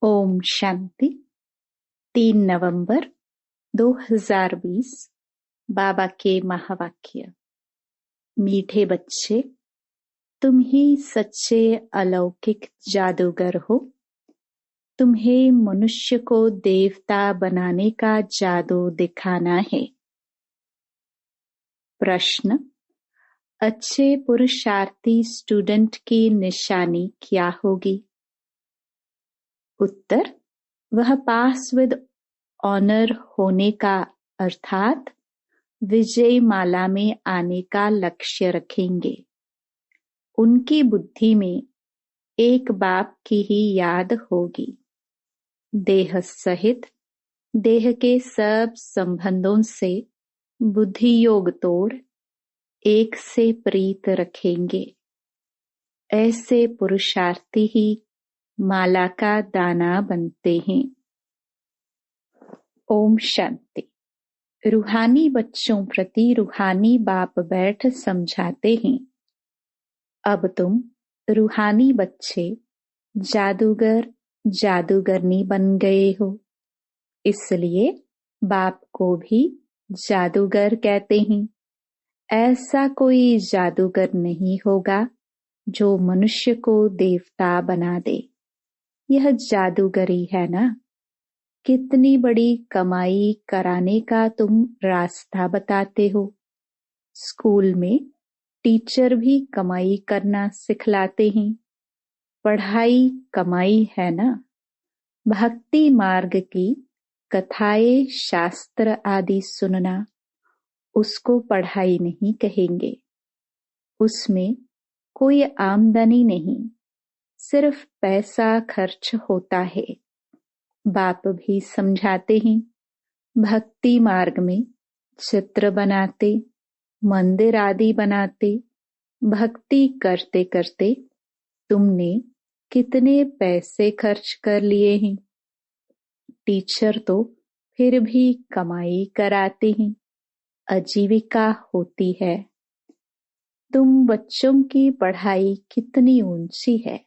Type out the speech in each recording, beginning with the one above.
ओम शांति। 3 नवंबर 2020 बाबा के महावाक्य। मीठे बच्चे, तुम ही सच्चे अलौकिक जादूगर हो। तुम्हें मनुष्य को देवता बनाने का जादू दिखाना है। प्रश्न: अच्छे पुरुषार्थी स्टूडेंट की निशानी क्या होगी? उत्तर: वह पास विद ऑनर होने का अर्थात विजय माला में आने का लक्ष्य रखेंगे। उनकी बुद्धि में एक बाप की ही याद होगी। देह सहित देह के सब संबंधों से बुद्धि योग तोड़ एक से प्रीत रखेंगे। ऐसे पुरुषार्थी ही माला का दाना बनते हैं। ओम शांति। रूहानी बच्चों प्रति रूहानी बाप बैठ समझाते हैं। अब तुम रूहानी बच्चे जादूगर जादूगरनी बन गए हो, इसलिए बाप को भी जादूगर कहते हैं। ऐसा कोई जादूगर नहीं होगा जो मनुष्य को देवता बना दे। यह जादूगरी है ना। कितनी बड़ी कमाई कराने का तुम रास्ता बताते हो। स्कूल में टीचर भी कमाई करना सिखलाते हैं। पढ़ाई कमाई है ना। भक्ति मार्ग की कथाएं शास्त्र आदि सुनना, उसको पढ़ाई नहीं कहेंगे। उसमें कोई आमदनी नहीं, सिर्फ पैसा खर्च होता है। बाप भी समझाते हैं। भक्ति मार्ग में चित्र बनाते, मंदिर आदि बनाते, भक्ति करते करते तुमने कितने पैसे खर्च कर लिए हैं। टीचर तो फिर भी कमाई कराते हैं, आजीविका होती है। तुम बच्चों की पढ़ाई कितनी ऊंची है।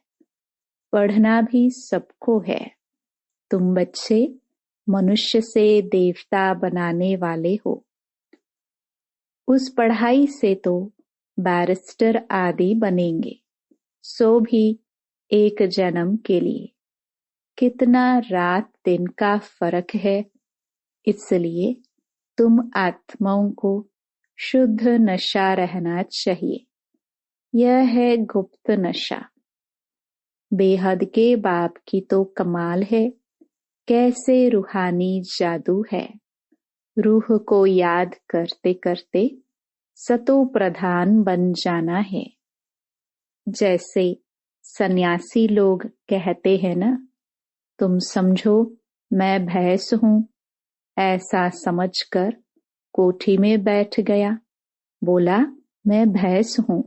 पढ़ना भी सबको है। तुम बच्चे मनुष्य से देवता बनाने वाले हो। उस पढ़ाई से तो बैरिस्टर आदि बनेंगे, सो भी एक जन्म के लिए। कितना रात दिन का फर्क है। इसलिए तुम आत्माओं को शुद्ध नशा रहना चाहिए। यह है गुप्त नशा। बेहद के बाप की तो कमाल है। कैसे रूहानी जादू है। रूह को याद करते करते सतो प्रधान बन जाना है। जैसे सन्यासी लोग कहते हैं ना, तुम समझो मैं भैंस हूं। ऐसा समझकर कोठी में बैठ गया। बोला मैं भैंस हूं,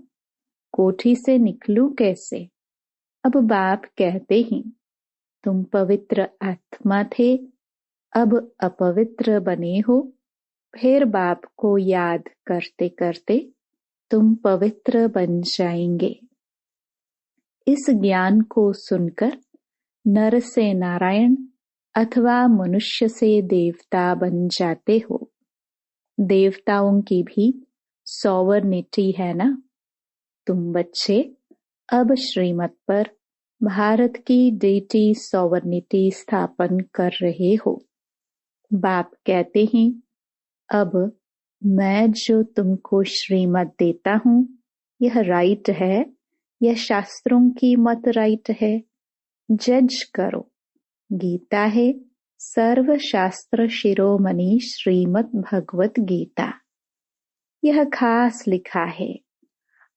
कोठी से निकलूं कैसे। अब बाप कहते हैं तुम पवित्र आत्मा थे, अब अपवित्र बने हो। फिर बाप को याद करते करते तुम पवित्र बन जाएंगे। इस ज्ञान को सुनकर नर से नारायण अथवा मनुष्य से देवता बन जाते हो। देवताओं की भी सॉवर्निटी है ना। तुम बच्चे अब श्रीमत पर भारत की डेटी सॉवर्निटी स्थापन कर रहे हो। बाप कहते हैं अब मैं जो तुमको श्रीमत देता हूं, यह राइट है या शास्त्रों की मत राइट है। जज करो। गीता है सर्व शास्त्र शिरोमणि श्रीमद् भगवत गीता। यह खास लिखा है।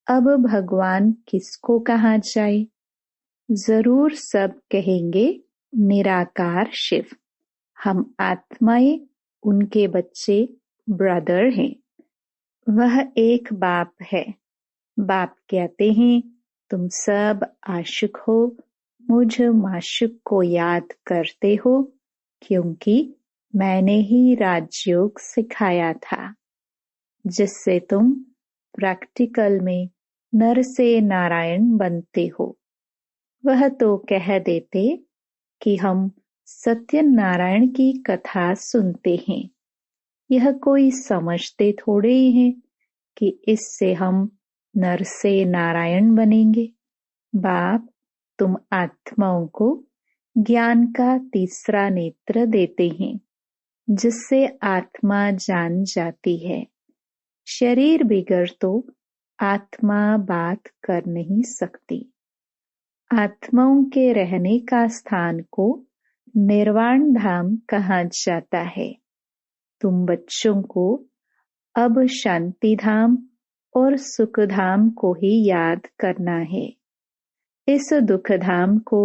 अब भगवान किसको कहा जाए। जरूर सब कहेंगे निराकार शिव। हम आत्माएं उनके बच्चे ब्रदर हैं। वह एक बाप है। बाप कहते हैं तुम सब आशिक हो, मुझ माशुक को याद करते हो, क्योंकि मैंने ही राजयोग सिखाया था, जिससे तुम प्रैक्टिकल में नर से नारायण बनते हो। वह तो कह देते कि हम सत्यनारायण की कथा सुनते हैं। यह कोई समझते थोड़े ही हैं कि इससे हम नर से नारायण बनेंगे। बाप, तुम आत्माओं को ज्ञान का तीसरा नेत्र देते हैं, जिससे आत्मा जान जाती है। शरीर बिगड़ तो आत्मा बात कर नहीं सकती। आत्माओं के रहने का स्थान को निर्वाण धाम कहा जाता है। तुम बच्चों को अब शांति धाम और सुख धाम को ही याद करना है। इस दुख धाम को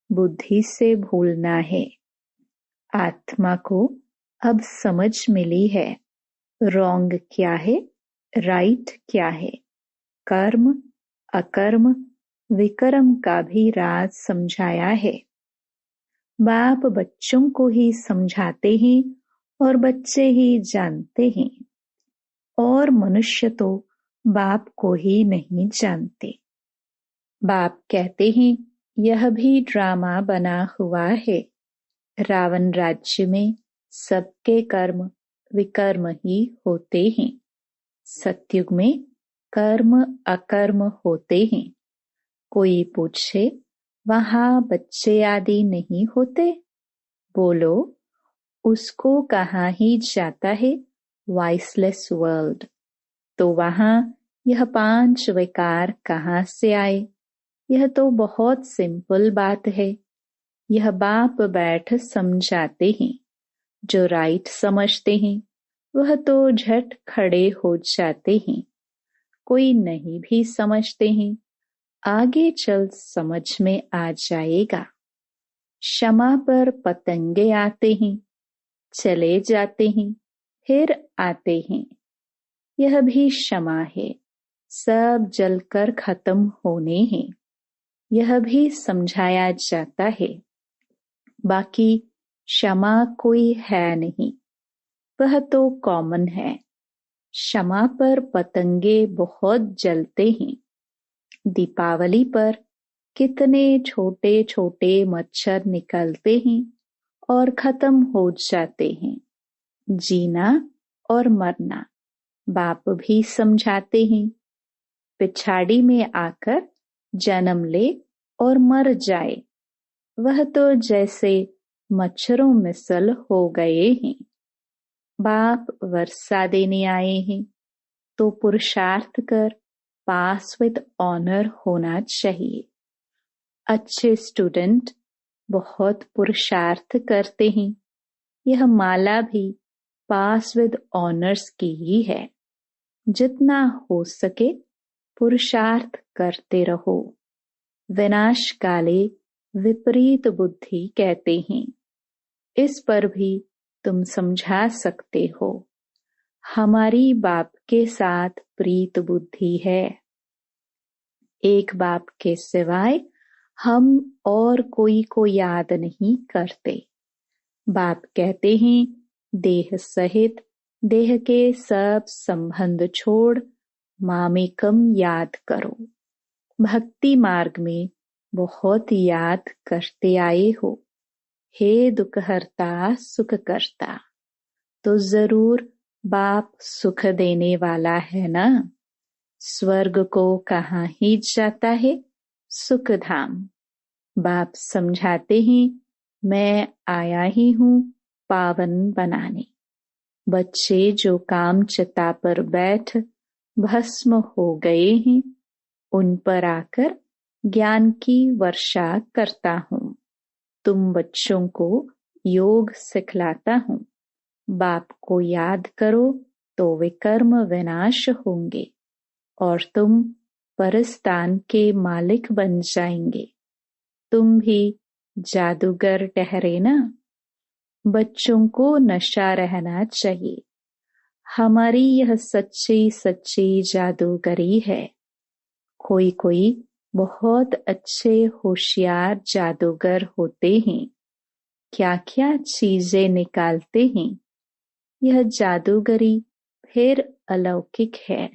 बुद्धि से भूलना है। आत्मा को अब समझ मिली है, रॉन्ग क्या है, राइट क्या है। कर्म, अकर्म, विकर्म का भी राज समझाया है। बाप बच्चों को ही समझाते हैं और बच्चे ही जानते हैं, और मनुष्य तो बाप को ही नहीं जानते। बाप कहते हैं, यह भी ड्रामा बना हुआ है। रावण राज्य में सबके कर्म विकर्म ही होते हैं। सतयुग में कर्म अकर्म होते हैं। कोई पूछे, वहां बच्चे आदि नहीं होते? बोलो, उसको कहाँ ही जाता है वॉइसलेस वर्ल्ड। तो वहां यह 5 विकार कहाँ से आए? यह तो बहुत सिंपल बात है। यह बाप बैठ समझाते हैं। जो राइट समझते हैं वह तो झट खड़े हो जाते हैं। कोई नहीं भी समझते हैं, आगे चल समझ में आ जाएगा। क्षमा पर पतंगे आते हैं, चले जाते हैं, फिर आते हैं। यह भी क्षमा है। सब जलकर खत्म होने हैं। यह भी समझाया जाता है। बाकी क्षमा कोई है नहीं, वह तो कॉमन है। क्षमा पर पतंगे बहुत जलते हैं। दीपावली पर कितने छोटे छोटे मच्छर निकलते हैं और खत्म हो जाते हैं। जीना और मरना बाप भी समझाते हैं। पिछाड़ी में आकर जन्म ले और मर जाए, वह तो जैसे मच्छरों मिसल हो गए हैं। बाप वर्षा देने आए हैं, तो पुरुषार्थ कर पास विद ऑनर होना चाहिए। अच्छे स्टूडेंट बहुत पुरुषार्थ करते हैं। यह माला भी पास विद ऑनर्स की ही है। जितना हो सके पुरुषार्थ करते रहो। विनाश काले विपरीत बुद्धि कहते हैं। इस पर भी तुम समझा सकते हो। हमारी बाप के साथ प्रीत बुद्धि है। एक बाप के सिवाय हम और कोई को याद नहीं करते। बाप कहते हैं, देह सहित देह के सब संबंध छोड़ मामेकम याद करो। भक्ति मार्ग में बहुत याद करते आए हो। हे दुखहर्ता सुख करता, तो जरूर बाप सुख देने वाला है ना। स्वर्ग को कहाँ ही जाता है, सुख धाम। बाप समझाते हैं, मैं आया ही हूँ पावन बनाने। बच्चे जो काम चिता पर बैठ भस्म हो गए हैं, उन पर आकर ज्ञान की वर्षा करता हूँ। तुम बच्चों को योग सिखलाता हूँ। बाप को याद करो तो विकर्म विनाश होंगे और तुम परस्तान के मालिक बन जाएंगे। तुम भी जादूगर ठहरे ना। बच्चों को नशा रहना चाहिए। हमारी यह सच्ची सच्ची जादूगरी है। कोई कोई बहुत अच्छे होशियार जादूगर होते हैं। क्या क्या चीजें निकालते हैं। यह जादूगरी फिर अलौकिक है,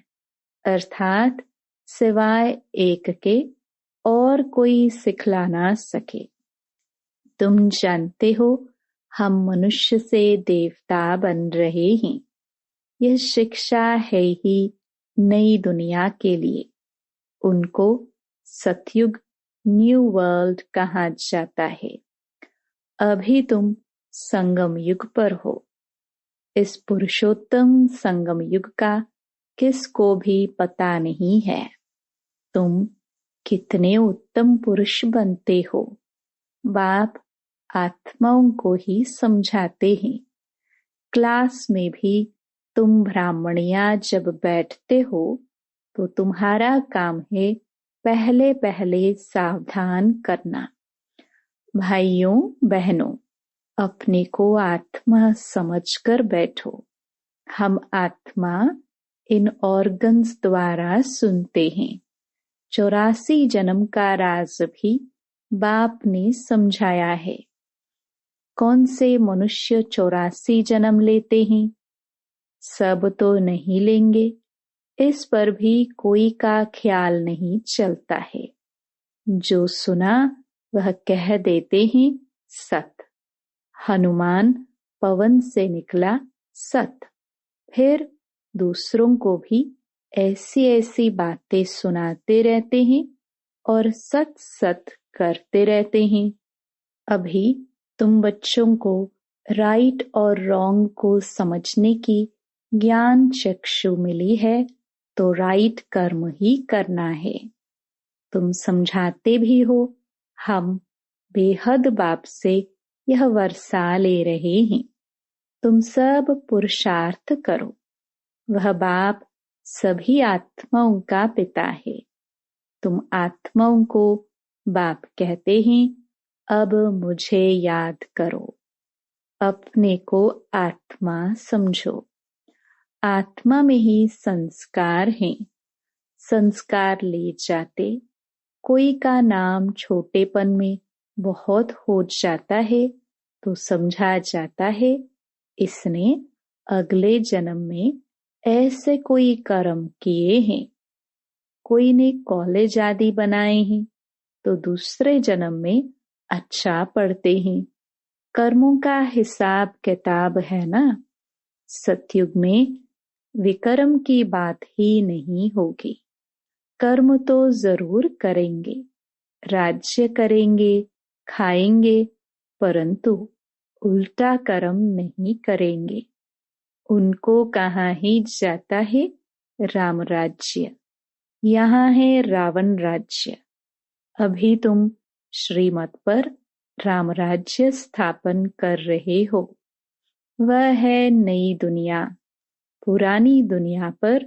अर्थात सिवाय एक के और कोई सिखला ना सके। तुम जानते हो हम मनुष्य से देवता बन रहे हैं। यह शिक्षा है ही नई दुनिया के लिए। उनको सतयुग न्यू वर्ल्ड कहा जाता है। अभी तुम संगम युग पर हो। इस पुरुषोत्तम संगम युग का किसको भी पता नहीं है। तुम कितने उत्तम पुरुष बनते हो। बाप आत्माओं को ही समझाते हैं। क्लास में भी तुम ब्राह्मणियां जब बैठते हो तो तुम्हारा काम है पहले पहले सावधान करना। भाइयों बहनों, अपने को आत्मा समझकर बैठो। हम आत्मा इन ऑर्गन्स द्वारा सुनते हैं। 84 जन्म का राज भी बाप ने समझाया है। कौन से मनुष्य 84 जन्म लेते हैं? सब तो नहीं लेंगे। इस पर भी कोई का ख्याल नहीं चलता है। जो सुना वह कह देते हैं सत। हनुमान पवन से निकला सत। फिर दूसरों को भी ऐसी ऐसी बातें सुनाते रहते हैं और सत सत करते रहते हैं। अभी तुम बच्चों को राइट और रॉन्ग को समझने की ज्ञान चक्षु मिली है तो राइट कर्म ही करना है। तुम समझाते भी हो। हम बेहद बाप से यह वर्षा ले रहे हैं। तुम सब पुरुषार्थ करो। वह बाप सभी आत्माओं का पिता है। तुम आत्माओं को बाप कहते हैं। अब मुझे याद करो। अपने को आत्मा समझो। आत्मा में ही संस्कार हैं। संस्कार ले जाते कोई का नाम छोटेपन में बहुत हो जाता है तो समझा जाता है इसने अगले जन्म में ऐसे कोई कर्म किए हैं। कोई ने कॉलेज आदि बनाए हैं तो दूसरे जन्म में अच्छा पढ़ते हैं। कर्मों का हिसाब किताब है ना। सतयुग में विकर्म की बात ही नहीं होगी। कर्म तो जरूर करेंगे, राज्य करेंगे, खाएंगे, परंतु उल्टा कर्म नहीं करेंगे। उनको कहाँ ही जाता है राम राज्य। यहाँ है रावण राज्य। अभी तुम श्रीमत पर राम राज्य स्थापन कर रहे हो। वह है नई दुनिया। पुरानी दुनिया पर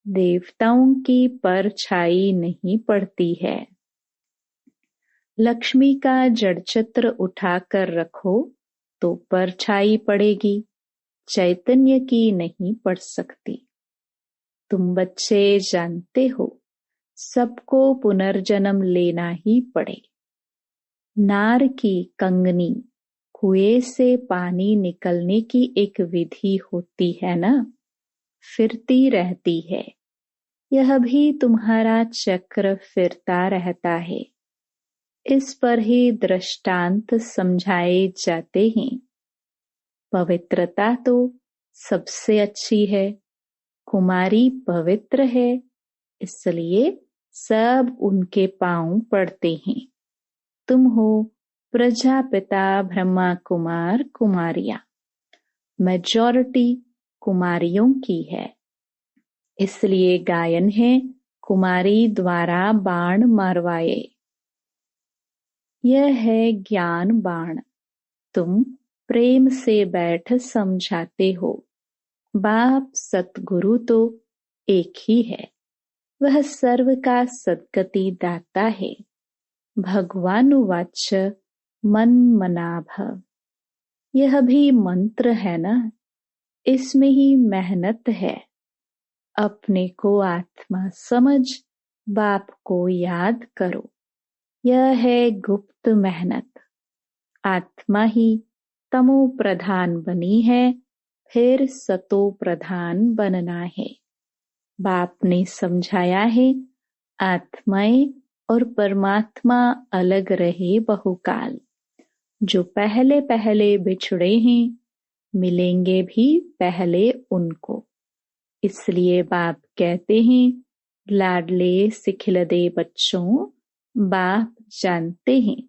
देवताओं की परछाई नहीं पड़ती है। लक्ष्मी का जड़चित्र उठाकर रखो तो परछाई पड़ेगी, चैतन्य की नहीं पड़ सकती। तुम बच्चे जानते हो सबको पुनर्जन्म लेना ही पड़े। नार की कंगनी, कुएं से पानी निकलने की एक विधि होती है ना, फिरती रहती है। यह भी तुम्हारा चक्र फिरता रहता है। इस पर ही दृष्टांत समझाए जाते हैं। पवित्रता तो सबसे अच्छी है। कुमारी पवित्र है, इसलिए सब उनके पांव पड़ते हैं। तुम हो प्रजापिता ब्रह्मा कुमार कुमारियां। मेजॉरिटी कुमारियों की है, इसलिए गायन है कुमारी द्वारा बाण मरवाए। यह है ज्ञान बाण। तुम प्रेम से बैठ समझाते हो। बाप सतगुरु तो एक ही है। वह सर्व का सद्गति दाता है। भगवानुवाच मन मना भव। यह भी मंत्र है ना, इसमें ही मेहनत है। अपने को आत्मा समझ बाप को याद करो। यह है गुप्त मेहनत। आत्मा ही तमो प्रधान बनी है, फिर सतो प्रधान बनना है। बाप ने समझाया है आत्माएं और परमात्मा अलग रहे बहुकाल। जो पहले पहले बिछड़े हैं, मिलेंगे भी पहले उनको। इसलिए बाप कहते हैं, लाडले सिखिलदे बच्चों, बाप जानते हैं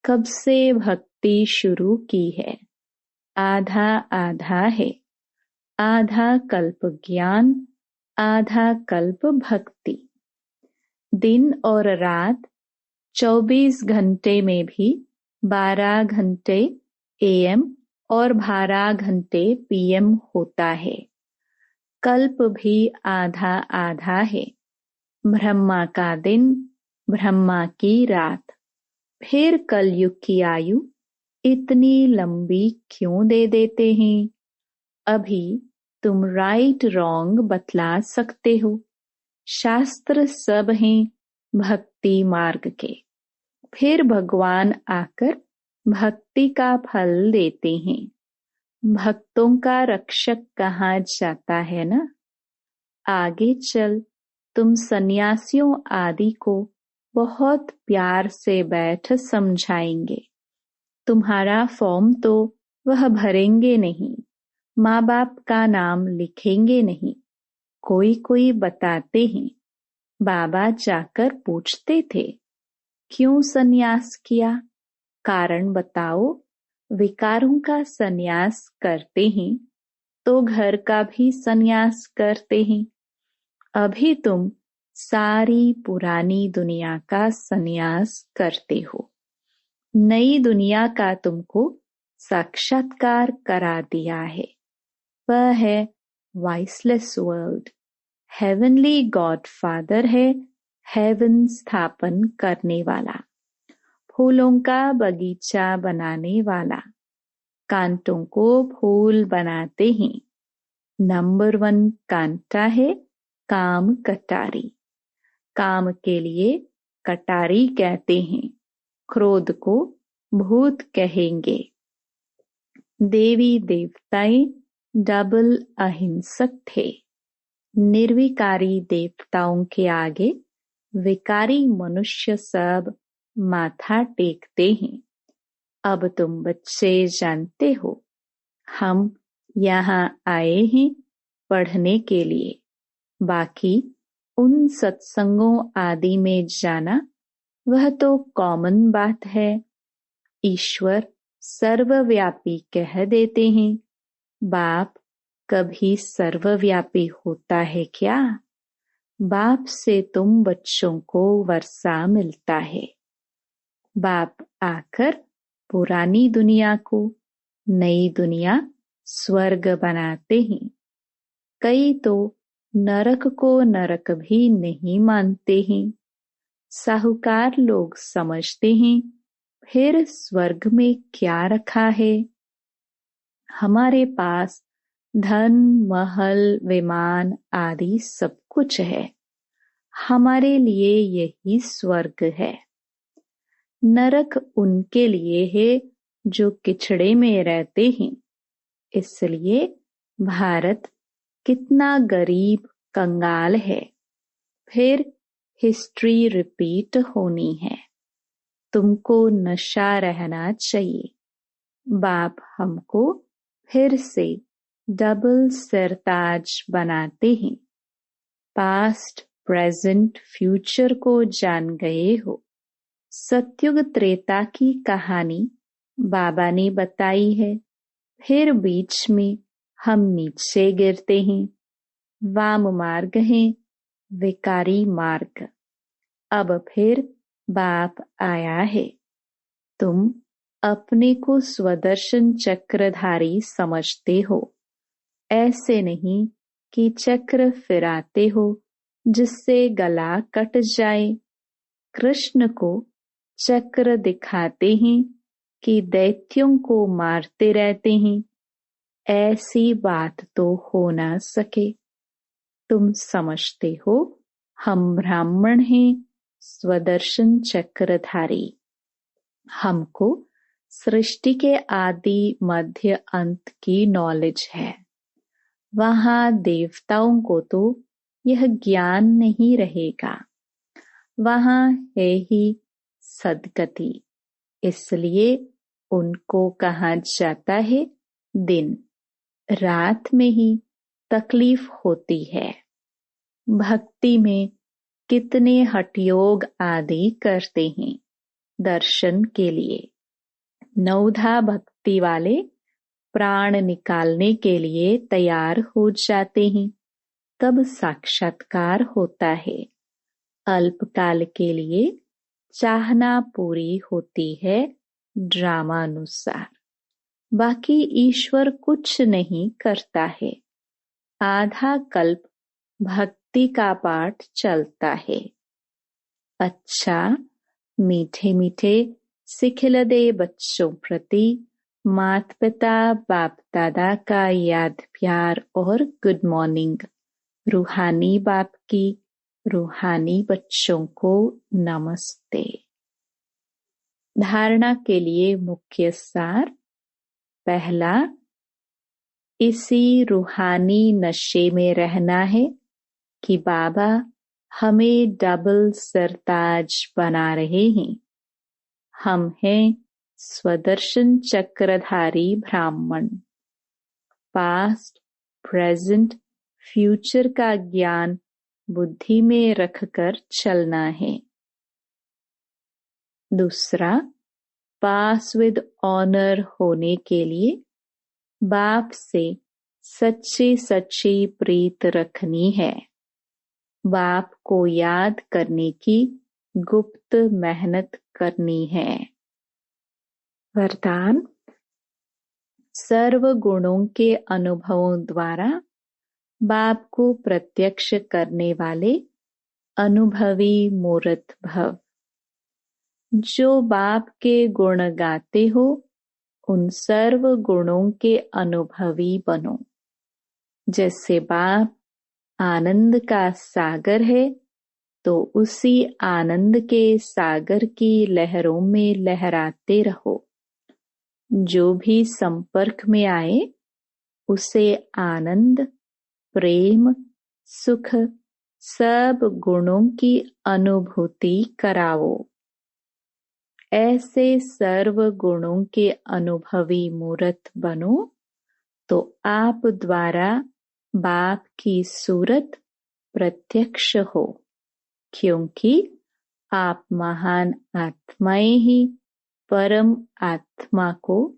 कब से भक्ति शुरू की है। आधा आधा है, आधा कल्प ज्ञान, आधा कल्प भक्ति। दिन और रात 24 घंटे में भी 12 घंटे एएम और 12 घंटे पीएम होता है। कल्प भी आधा आधा है। ब्रह्मा का दिन, ब्रह्मा की रात। फिर कलयुग की आयु इतनी लंबी क्यों दे देते हैं? अभी तुम राइट रॉन्ग बतला सकते हो। शास्त्र सब हैं भक्ति मार्ग के। फिर भगवान आकर भक्ति का फल देते हैं। भक्तों का रक्षक कहाँ जाता है ना। आगे चल तुम सन्यासियों आदि को बहुत प्यार से बैठ समझाएंगे। तुम्हारा फॉर्म तो वह भरेंगे नहीं, माँ बाप का नाम लिखेंगे नहीं। कोई कोई बताते हैं, बाबा जाकर पूछते थे, क्यों सन्यास किया? कारण बताओ। विकारों का सन्यास करते हैं तो घर का भी सन्यास करते हैं। अभी तुम सारी पुरानी दुनिया का सन्यास करते हो। नई दुनिया का तुमको साक्षात्कार करा दिया है। वह है viceless world. Heavenly God father है, हेवन स्थापन करने वाला, फूलों का बगीचा बनाने वाला, कांटों को फूल बनाते हैं। नंबर 1 कांटा है काम कटारी। काम के लिए कटारी कहते हैं। क्रोध को भूत कहेंगे। देवी देवताएं डबल अहिंसक थे। निर्विकारी देवताओं के आगे विकारी मनुष्य सब माथा टेकते हैं। अब तुम बच्चे जानते हो, हम यहाँ आए हैं पढ़ने के लिए। बाकी उन सत्संगों आदि में जाना वह तो कॉमन बात है। ईश्वर सर्वव्यापी कह देते हैं। बाप कभी सर्वव्यापी होता है क्या? बाप से तुम बच्चों को वर्षा मिलता है। बाप आकर पुरानी दुनिया को नई दुनिया स्वर्ग बनाते हैं। कई तो नरक को नरक भी नहीं मानते हैं। साहूकार लोग समझते हैं फिर स्वर्ग में क्या रखा है। हमारे पास धन, महल, विमान आदि सब कुछ है। हमारे लिए यही स्वर्ग है। नरक उनके लिए है जो किचड़े में रहते हैं। इसलिए भारत कितना गरीब कंगाल है। फिर हिस्ट्री रिपीट होनी है। तुमको नशा रहना चाहिए। बाप हमको फिर से डबल सरताज बनाते हैं। पास्ट, प्रेजेंट, फ्यूचर को जान गए हो। सतयुग त्रेता की कहानी बाबा ने बताई है। फिर बीच में हम नीचे गिरते हैं। वाम मार्ग है, विकारी मार्ग। अब फिर बाप आया है। तुम अपने को स्वदर्शन चक्रधारी समझते हो। ऐसे नहीं कि चक्र फिराते हो जिससे गला कट जाए। कृष्ण को चक्र दिखाते हैं कि दैत्यों को मारते रहते हैं। ऐसी बात तो हो ना सके। तुम समझते हो हम ब्राह्मण हैं, स्वदर्शन चक्रधारी। हमको सृष्टि के आदि मध्य अंत की नॉलेज है। वहां देवताओं को तो यह ज्ञान नहीं रहेगा। वहां है ही सद्गति। इसलिए उनको कहा जाता है दिन। रात में ही तकलीफ होती है। भक्ति में कितने हठयोग आदि करते हैं दर्शन के लिए। नवधा भक्ति वाले प्राण निकालने के लिए तैयार हो जाते हैं, तब साक्षात्कार होता है। अल्पकाल के लिए चाहना पूरी होती है ड्रामानुसार। बाकी ईश्वर कुछ नहीं करता है। आधा कल्प भक्ति का पाठ चलता है। अच्छा, मीठे मीठे सिखिलदे बच्चों प्रति माता पिता बाप दादा का याद प्यार और गुड मॉर्निंग। रूहानी बाप की रूहानी बच्चों को नमस्ते। धारणा के लिए मुख्य सार। पहला, इसी रूहानी नशे में रहना है कि बाबा हमें डबल सरताज बना रहे हैं। हम हैं स्वदर्शन चक्रधारी ब्राह्मण। पास्ट, प्रेजेंट, फ्यूचर का ज्ञान बुद्धि में रखकर चलना है। दूसरा, पास विद ऑनर होने के लिए बाप से सच्ची सच्ची प्रीत रखनी है। बाप को याद करने की गुप्त मेहनत करनी है। वरदान, सर्व गुणों के अनुभवों द्वारा बाप को प्रत्यक्ष करने वाले अनुभवी मूर्त भव। जो बाप के गुण गाते हो, उन सर्व गुणों के अनुभवी बनो। जैसे बाप आनंद का सागर है, तो उसी आनंद के सागर की लहरों में लहराते रहो। जो भी संपर्क में आए, उसे आनंद, प्रेम, सुख, सब गुणों की अनुभूति कराओ। ऐसे सर्व गुणों के अनुभवी मूर्त बनो, तो आप द्वारा बाप की सूरत प्रत्यक्ष हो। क्योंकि आप महान आत्माएं ही परम आत्मा को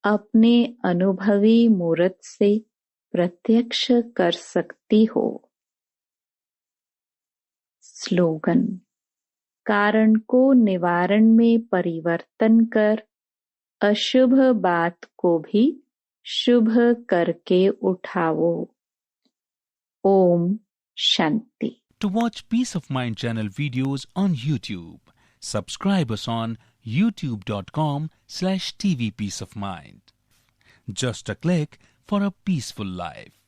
अपने अनुभवी मूर्त से प्रत्यक्ष कर सकती हो। स्लोगन, कारण को निवारण में परिवर्तन कर अशुभ बात को भी शुभ करके उठाओ। Om Shanti. To watch Peace of Mind channel videos on YouTube, subscribe us on youtube.com/tvpeaceofmind. Just a click for a peaceful life.